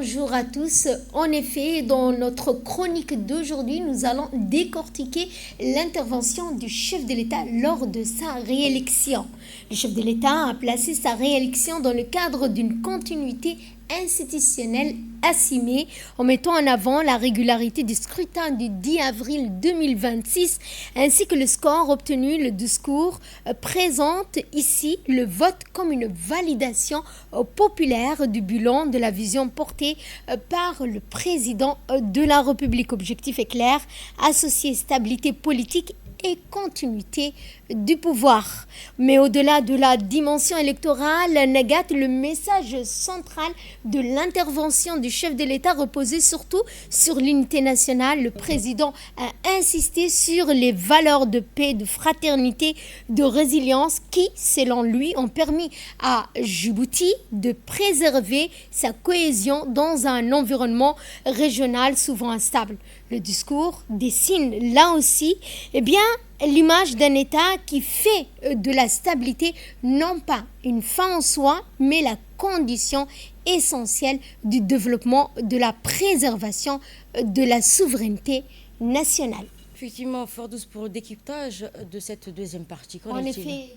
bonjour à tous. En effet, dans notre chronique d'aujourd'hui, nous allons décortiquer l'intervention du chef de l'État lors de sa réélection. Le chef de l'État a placé sa réélection dans le cadre d'une continuité institutionnelle assumée en mettant en avant la régularité du scrutin du 10 avril 2026 ainsi que le score obtenu. Le discours présente ici le vote comme une validation populaire du bilan de la vision portée par le président de la République. Objectif est clair, associer stabilité politique et continuité du pouvoir. Mais au-delà de la dimension électorale, Nagat, le message central de l'intervention du chef de l'État reposait surtout sur l'unité nationale. Le président a insisté sur les valeurs de paix, de fraternité, de résilience qui, selon lui, ont permis à Djibouti de préserver sa cohésion dans un environnement régional souvent instable. Le discours dessine là aussi l'image d'un État qui fait de la stabilité non pas une fin en soi, mais la condition essentielle du développement, de la préservation de la souveraineté nationale. Effectivement, fort douce pour le décryptage de cette deuxième partie. En effet,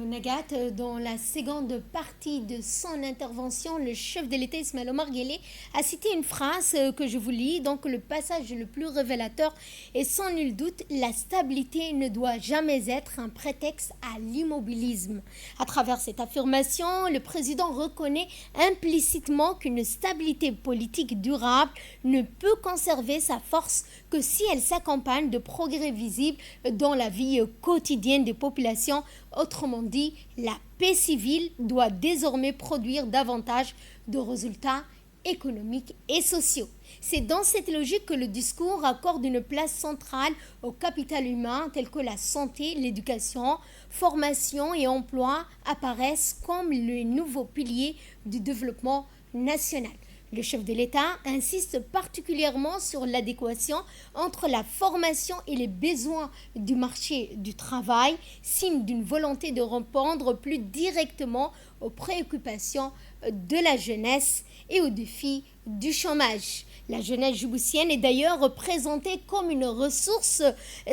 Nagat, dans la seconde partie de son intervention, le chef de l'État Ismaël Omar Guelleh a cité une phrase que je vous lis. Donc, le passage le plus révélateur est sans nul doute: la stabilité ne doit jamais être un prétexte à l'immobilisme. À travers cette affirmation, le président reconnaît implicitement qu'une stabilité politique durable ne peut conserver sa force que si elle s'accompagne de progrès visibles dans la vie quotidienne des populations. Autrement dit, la paix civile doit désormais produire davantage de résultats économiques et sociaux. C'est dans cette logique que le discours accorde une place centrale au capital humain tel que la santé, l'éducation, formation et emploi apparaissent comme les nouveaux piliers du développement national. Le chef de l'État insiste particulièrement sur l'adéquation entre la formation et les besoins du marché du travail, signe d'une volonté de répondre plus directement aux préoccupations de la jeunesse et aux défis du chômage. La jeunesse djiboutienne est d'ailleurs représentée comme une ressource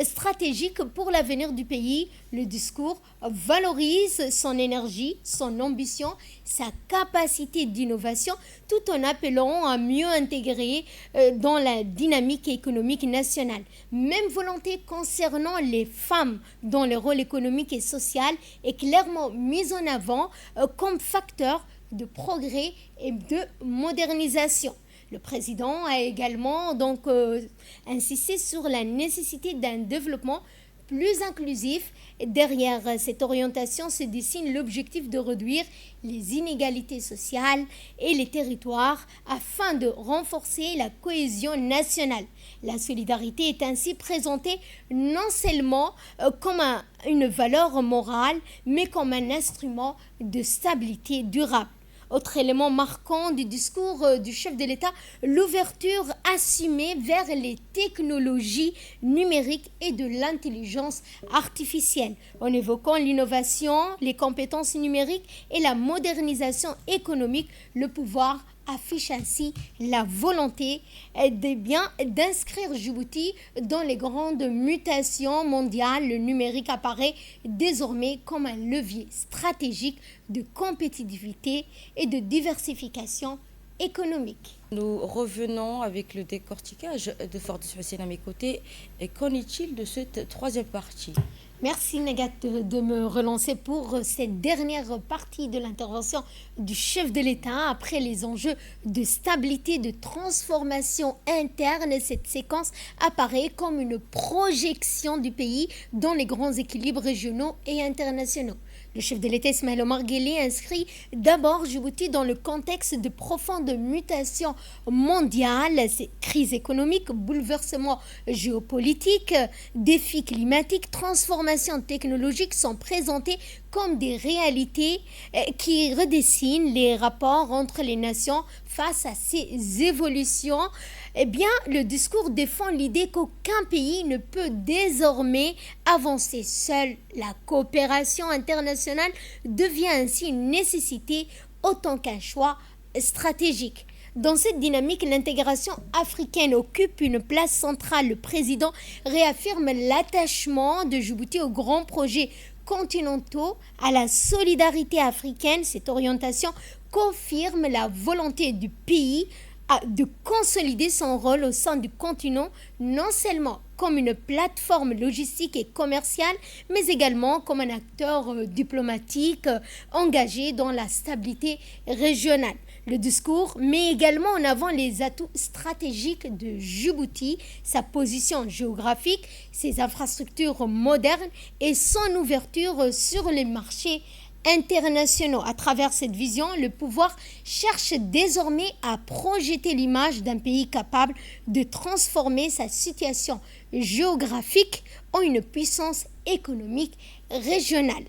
stratégique pour l'avenir du pays. Le discours valorise son énergie, son ambition, sa capacité d'innovation, tout en appelant à mieux intégrer dans la dynamique économique nationale. Même volonté concernant les femmes dont le rôle économique et social est clairement mis en avant comme facteur de progrès et de modernisation. Le président a également insisté sur la nécessité d'un développement plus inclusif. Derrière cette orientation se dessine l'objectif de réduire les inégalités sociales et les territoires afin de renforcer la cohésion nationale. La solidarité est ainsi présentée non seulement comme une valeur morale, mais comme un instrument de stabilité durable. Autre élément marquant du discours du chef de l'État, l'ouverture assumée vers les technologies numériques et de l'intelligence artificielle, en évoquant l'innovation, les compétences numériques et la modernisation économique. Le pouvoir affiche ainsi la volonté d'inscrire Djibouti dans les grandes mutations mondiales. Le numérique apparaît désormais comme un levier stratégique de compétitivité et de diversification économique. Nous revenons avec le décortiquage de Fort Douce à mes côtés. Et qu'en est-il de cette troisième partie ? Merci Nagat de me relancer pour cette dernière partie de l'intervention du chef de l'État. Après les enjeux de stabilité, de transformation interne, cette séquence apparaît comme une projection du pays dans les grands équilibres régionaux et internationaux. Le chef de l'État Ismaël Omar Guelleh inscrit d'abord Djibouti dans le contexte de profondes mutations mondiales, crise économique, bouleversements géopolitiques, défis climatiques, transformations technologiques sont présentés comme des réalités qui redessinent les rapports entre les nations face à ces évolutions. Le discours défend l'idée qu'aucun pays ne peut désormais avancer seul. La coopération internationale devient ainsi une nécessité autant qu'un choix stratégique. Dans cette dynamique, l'intégration africaine occupe une place centrale. Le président réaffirme l'attachement de Djibouti aux grands projets continentaux, à la solidarité africaine. Cette orientation confirme la volonté du pays de consolider son rôle au sein du continent, non seulement comme une plateforme logistique et commerciale, mais également comme un acteur diplomatique engagé dans la stabilité régionale. Le discours met également en avant les atouts stratégiques de Djibouti, sa position géographique, ses infrastructures modernes et son ouverture sur les marchés internationaux. À travers cette vision, le pouvoir cherche désormais à projeter l'image d'un pays capable de transformer sa situation géographique en une puissance économique régionale.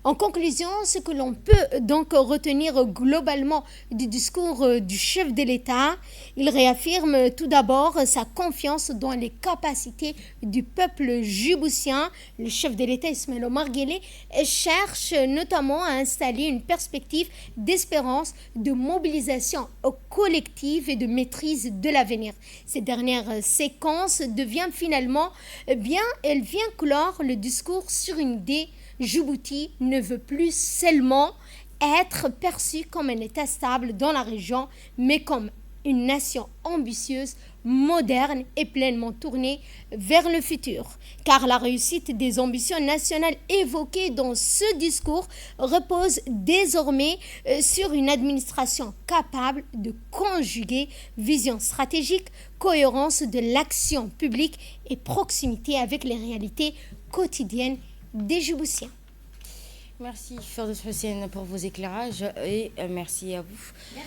En conclusion, ce que l'on peut donc retenir globalement du discours du chef de l'État, il réaffirme tout d'abord sa confiance dans les capacités du peuple djiboutien. Le chef de l'État, Ismaël Omar Guelleh, cherche notamment à installer une perspective d'espérance, de mobilisation collective et de maîtrise de l'avenir. Cette dernière séquence devient finalement, elle vient clore le discours sur une idée. Djibouti ne veut plus seulement être perçu comme un État stable dans la région, mais comme une nation ambitieuse, moderne et pleinement tournée vers le futur. Car la réussite des ambitions nationales évoquées dans ce discours repose désormais sur une administration capable de conjuguer vision stratégique, cohérence de l'action publique et proximité avec les réalités quotidiennes des Djiboutiens. Merci Firdaus Hussein pour vos éclairages et merci à vous.